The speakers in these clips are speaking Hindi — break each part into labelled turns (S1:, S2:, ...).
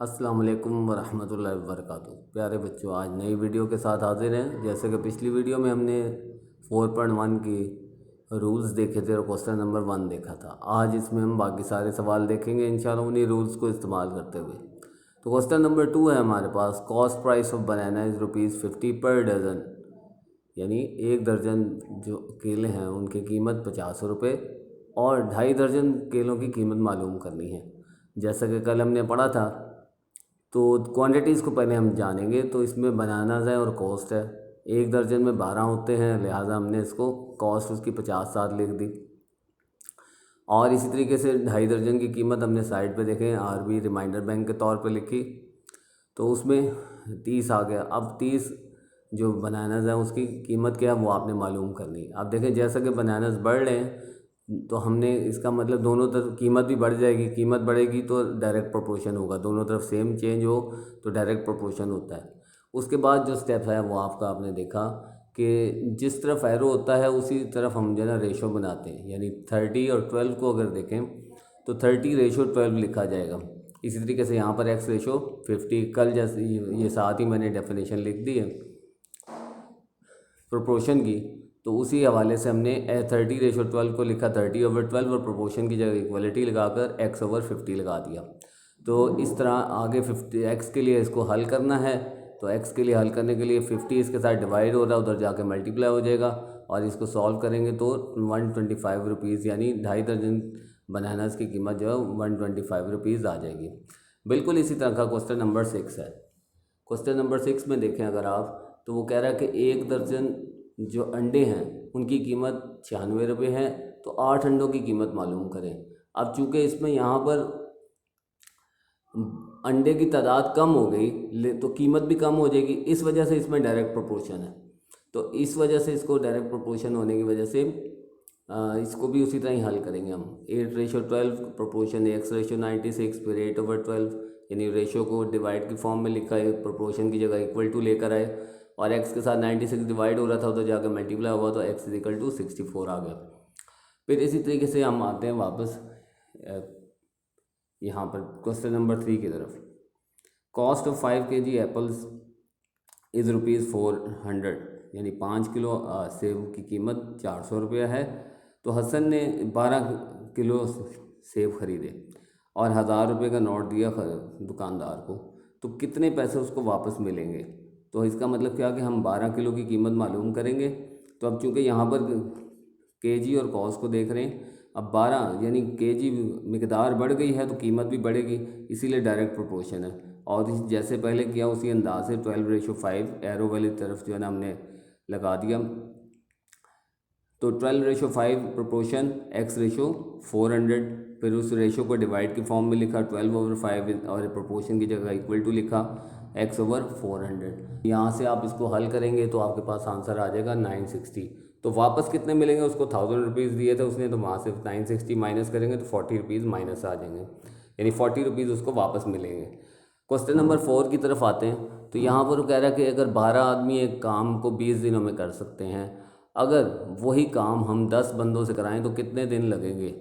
S1: अस्सलाम वालेकुम वरहमतुल्लाहि वबरकातुहू। प्यारे बच्चों, आज नई वीडियो के साथ हाजिर हैं। जैसे कि पिछली वीडियो में हमने 4.1 की रूल्स देखे थे और क्वेश्चन नंबर 1 देखा था। आज इसमें हम बाकी सारे सवाल देखेंगे इंशाल्लाह उन्हीं रूल्स को इस्तेमाल करते हुए। तो क्वेश्चन नंबर 2 है हमारे पास, cost price of banana is ₹50 per dozen, यानी एक दर्जन जो केले हैं उनकी कीमत 50 रुपये और 2.5 दर्जन केलों की कीमत मालूम करनी है। जैसा कि कल हमने पढ़ा था, तो क्वांटिटीज़ को पहले हम जानेंगे। तो इसमें बनानाज है और कॉस्ट है। एक दर्जन में 12 होते हैं, लिहाजा हमने इसको कॉस्ट उसकी 50 साथ लिख दी। और इसी तरीके से 2.5 दर्जन की कीमत हमने साइड पे देखें, आरबी रिमाइंडर बैंक के तौर पे लिखी, तो उसमें 30 आ गया। अब 30 जो बनानाज है उसकी कीमत क्या है वो आपने मालूम करनी है। अब देखें, जैसा कि बनानाज बढ़ रहे हैं तो हमने इसका मतलब दोनों तरफ कीमत भी बढ़ जाएगी। कीमत बढ़ेगी तो डायरेक्ट प्रोपोर्शन होगा, दोनों तरफ सेम चेंज हो तो डायरेक्ट प्रोपोर्शन होता है। उसके बाद जो स्टेप है वो आपने देखा कि जिस तरफ एरो होता है उसी तरफ हम जो है ना रेशो बनाते हैं। यानी 30 और 12 को अगर देखें तो 30:12 लिखा जाएगा। इसी तरीके से यहाँ पर x:50। कल जैसे ये साथ ही मैंने डेफिनेशन लिख दी है प्रोपोर्शन की, तो उसी हवाले से हमने 30:12 को लिखा 30/12 और प्रोपोर्शन की जगह इक्वलिटी लगाकर x/50 लगा दिया। तो इस तरह आगे 50 x के लिए इसको हल करना है। तो x के लिए हल करने के लिए 50 इसके साथ डिवाइड हो रहा है, उधर जाके मल्टीप्लाई हो जाएगा और इसको सॉल्व करेंगे तो 125 रुपीज़, यानी 2.5 दर्जन बनानास की कीमत जो है 125 रुपीज़ आ जाएगी। बिल्कुल इसी तरह का क्वेश्चन नंबर 6 है। क्वेश्चन नंबर 6 में देखें अगर आप, तो वो कह रहा है कि एक दर्जन जो अंडे हैं उनकी कीमत 96 रुपये है, तो 8 अंडों की कीमत मालूम करें। अब चूँकि इसमें यहाँ पर अंडे की तादाद कम हो गई तो कीमत भी कम हो जाएगी, इस वजह से इसमें डायरेक्ट प्रोपोर्शन है। तो इस वजह से इसको डायरेक्ट प्रोपोर्शन होने की वजह से इसको भी उसी तरह ही हल करेंगे हम। 8:12 प्रोपोर्शन x:96 फिर 8/12, यानी रेशो को डिवाइड की फॉर्म में लिखा है, प्रोपोर्शन की जगह इक्वल टू लेकर आए और x के साथ 96 डिवाइड हो रहा था तो जाकर मल्टीप्लाई हुआ तो x=64 आ गया। फिर इसी तरीके से हम आते हैं वापस यहाँ पर क्वेश्चन नंबर 3 की तरफ। Cost of 5 kg apples is ₹400, यानी 5 किलो सेब की कीमत 400 रुपया है। तो हसन ने 12 किलो सेब ख़रीदे और 1000 रुपये का नोट दिया दुकानदार को, तो कितने पैसे उसको वापस मिलेंगे। तो इसका मतलब क्या कि हम 12 किलो की कीमत मालूम करेंगे। तो अब चूँकि यहाँ पर केजी और कॉस्ट को देख रहे हैं, अब 12 यानी केजी मिकदार बढ़ गई है तो कीमत भी बढ़ेगी, इसीलिए डायरेक्ट प्रोपोर्शन है। और जैसे पहले किया उसी अंदाज से 12:5 एरो वाली तरफ जो है ना हमने लगा दिया। तो 12:5 प्रोपोर्शन x:400, फिर उस रेशो को डिवाइड की फॉर्म में लिखा 12/5 और प्रोपोर्शन की जगह इक्वल टू लिखा x/400। यहाँ से आप इसको हल करेंगे तो आपके पास आंसर आ जाएगा 960। तो वापस कितने मिलेंगे, उसको 1000 रुपीज़ दिए थे उसने, तो वहाँ से 960 माइनस करेंगे तो 40 रुपीज़ माइनस आ जाएंगे, यानी 40 रुपीज़ उसको वापस मिलेंगे। क्वेश्चन नंबर 4 की तरफ आते हैं। तो यहाँ पर वो कह रहा है कि अगर 12 आदमी एक काम को 20 दिनों में कर सकते हैं, अगर वही काम हम 10 बंदों से कराएं तो कितने दिन लगेंगे।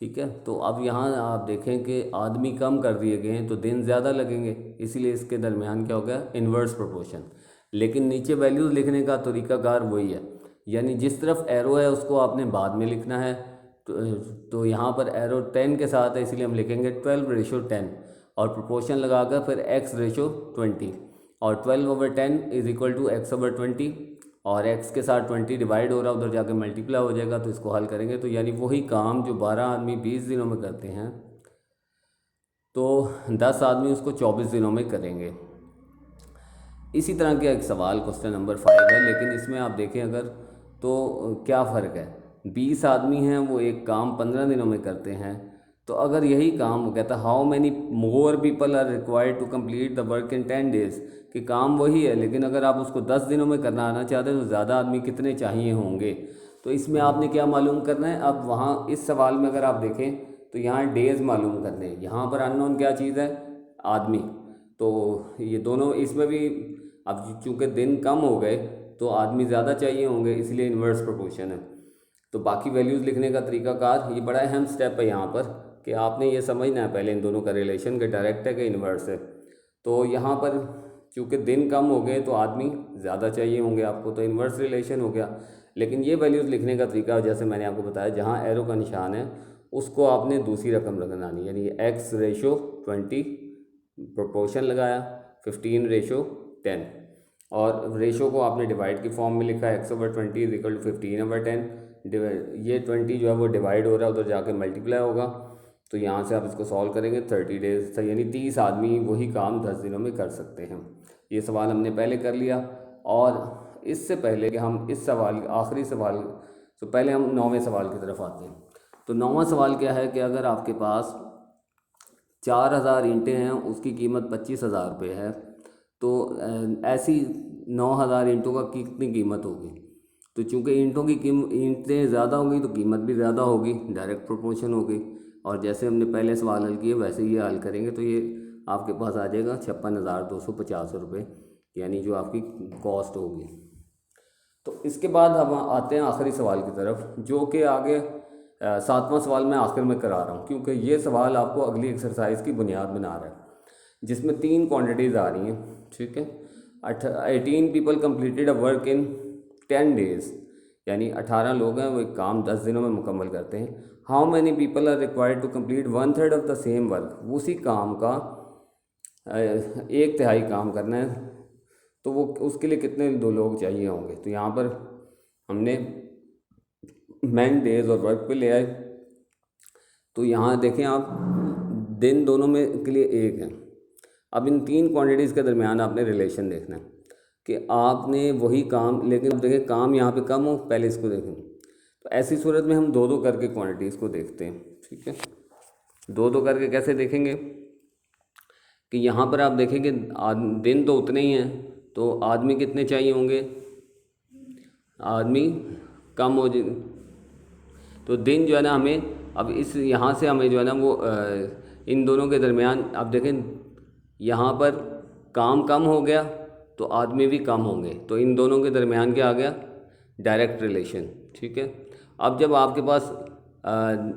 S1: ठीक है, तो अब यहाँ आप देखें कि आदमी कम कर दिए गए हैं तो दिन ज़्यादा लगेंगे, इसीलिए इसके दरमियान क्या हो गया, इन्वर्स प्रोपोर्शन। लेकिन नीचे वैल्यूज़ लिखने का तरीकाकार वही है, यानी जिस तरफ एरो है उसको आपने बाद में लिखना है। तो यहाँ पर एरो 10 के साथ है, इसलिए हम लिखेंगे 12:10 और प्रोपोर्शन लगाकर फिर x:20 और 12/10 = x/20 और x के साथ 20 डिवाइड हो रहा है, उधर जाके मल्टीप्लाई हो जाएगा। तो इसको हल करेंगे तो यानी वही काम जो 12 आदमी 20 दिनों में करते हैं तो 10 आदमी उसको 24 दिनों में करेंगे। इसी तरह का एक सवाल क्वेश्चन नंबर 5 है, लेकिन इसमें आप देखें अगर तो क्या फ़र्क है। 20 आदमी हैं वो एक काम 15 दिनों में करते हैं, तो अगर यही काम वो कहता है how many more people are required to complete the work in 10 days, कि काम वही है लेकिन अगर आप उसको 10 दिनों में करना आना चाहते हैं तो ज़्यादा आदमी कितने चाहिए होंगे। तो इसमें आपने क्या मालूम करना है। अब वहाँ इस सवाल में अगर आप देखें तो यहाँ डेज़ मालूम करने हैं, यहाँ पर अननोन क्या चीज़ है, आदमी। तो ये दोनों इसमें भी अब चूँकि दिन कम हो गए तो आदमी ज़्यादा चाहिए होंगे, इसलिए इन्वर्स प्रोपोर्शन है। तो बाकी वैल्यूज़ लिखने का तरीकाकार ये बड़ा अहम स्टेप है यहाँ पर। कि आपने ये समझना है पहले इन दोनों का रिलेशन कि डायरेक्ट है कि इन्वर्स है। तो यहाँ पर चूँकि दिन कम हो गए तो आदमी ज़्यादा चाहिए होंगे आपको, तो इन्वर्स रिलेशन हो गया। लेकिन ये वैल्यूज़ लिखने का तरीका जैसे मैंने आपको बताया, जहाँ एरो का निशान है उसको आपने दूसरी रकम लगानी, यानी x/20 प्रोपोर्शन लगाया, 15/10, और रेशो को आपने डिवाइड की फॉर्म में लिखा, x/20 इज इक्वल टू 15/10। ये 20 जो है वो डिवाइड हो रहा है, उधर जाके मल्टीप्लाई होगा। तो यहाँ से आप इसको सॉल्व करेंगे 30 डेज, यानी 30 आदमी वही काम 10 दिनों में कर सकते हैं। ये सवाल हमने पहले कर लिया। और इससे पहले कि हम इस सवाल आखिरी सवाल, तो पहले हम 9वें सवाल की तरफ आते हैं। तो 9वां सवाल क्या है कि अगर आपके पास 4000 ईंटें हैं, उसकी कीमत 25,000 रुपये है, तो ऐसी 9000 ईंटों का कितनी कीमत होगी। तो चूँकि ईंटों की ईंटें ज़्यादा होंगी तो कीमत भी ज़्यादा होगी, डायरेक्ट प्रोपोर्शन होगी। और जैसे हमने पहले सवाल हल किए वैसे ये हल करेंगे तो ये आपके पास आ जाएगा 56,250 रुपये, यानी जो आपकी कॉस्ट होगी। तो इसके बाद हम आते हैं आखिरी सवाल की तरफ, जो कि आगे 7वां सवाल मैं आखिर में करा रहा हूँ, क्योंकि ये सवाल आपको अगली एक्सरसाइज की बुनियाद बना रहा है, जिसमें 3 क्वांटिटीज़ आ रही हैं। ठीक है, 18 people completed a work in 10 days, यानी 18 लोग हैं वो एक काम 10 दिनों में मुकम्मल करते हैं। How many people are required to complete 1/3 of the same work, उसी काम का 1/3 काम करना है, तो वो उसके लिए कितने दो लोग चाहिए होंगे। तो यहाँ पर हमने मैन, डेज और वर्क पे ले आए। तो यहाँ देखें आप, दिन दोनों में के लिए एक है। अब इन 3 क्वांटिटीज़ के दरमियान आपने रिलेशन देखना है कि आपने वही काम, लेकिन अब देखें काम यहाँ पे कम हो, पहले इसको देखें। तो ऐसी सूरत में हम 2-2 करके क्वांटिटीज़ को देखते हैं। ठीक है, 2-2 करके कैसे देखेंगे कि यहाँ पर आप देखेंगे दिन तो उतने ही हैं, तो आदमी कितने चाहिए होंगे, आदमी कम हो जाए। तो दिन जो है ना हमें, अब इस यहाँ से हमें जो है ना वो इन दोनों के दरमियान आप देखें, यहाँ पर काम कम हो गया तो आदमी भी कम होंगे, तो इन दोनों के दरमियान क्या आ गया, डायरेक्ट रिलेशन। ठीक है, अब जब आपके पास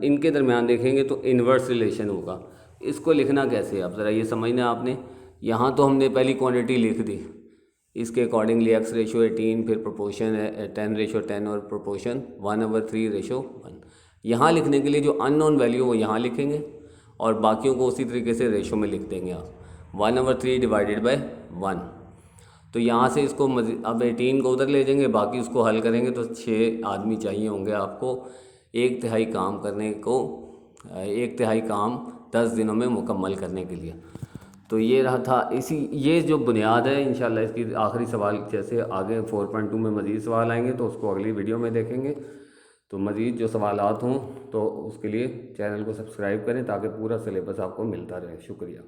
S1: इनके दरमियान देखेंगे तो इन्वर्स रिलेशन होगा। इसको लिखना कैसे, आप ज़रा ये समझना आपने। यहाँ तो हमने पहली क्वांटिटी लिख दी, इसके अकॉर्डिंगली x/18, फिर प्रोपोर्शन है 10/10 और प्रोपोर्शन 1/3/1। यहाँ लिखने के लिए जो अननोन वैल्यू वो यहाँ लिखेंगे और बाकियों को उसी तरीके से रेशो में लिख देंगे आप, 1/3 डिवाइडेड बाय 1। तो यहाँ से इसको अब 18 को उधर ले जाएंगे, बाकी उसको हल करेंगे तो 6 आदमी चाहिए होंगे आपको 1/3 काम करने को, 1/3 काम 10 दिनों में मुकम्मल करने के लिए। तो ये रहा था ये जो बुनियाद है। इंशाल्लाह इसकी आखिरी सवाल जैसे आगे 4.2 में मज़ीद सवाल आएंगे तो उसको अगली वीडियो में देखेंगे। तो मज़ीद जो सवालात हों तो उसके लिए चैनल को सब्सक्राइब करें ताकि पूरा सिलेबस आपको मिलता रहे। शुक्रिया।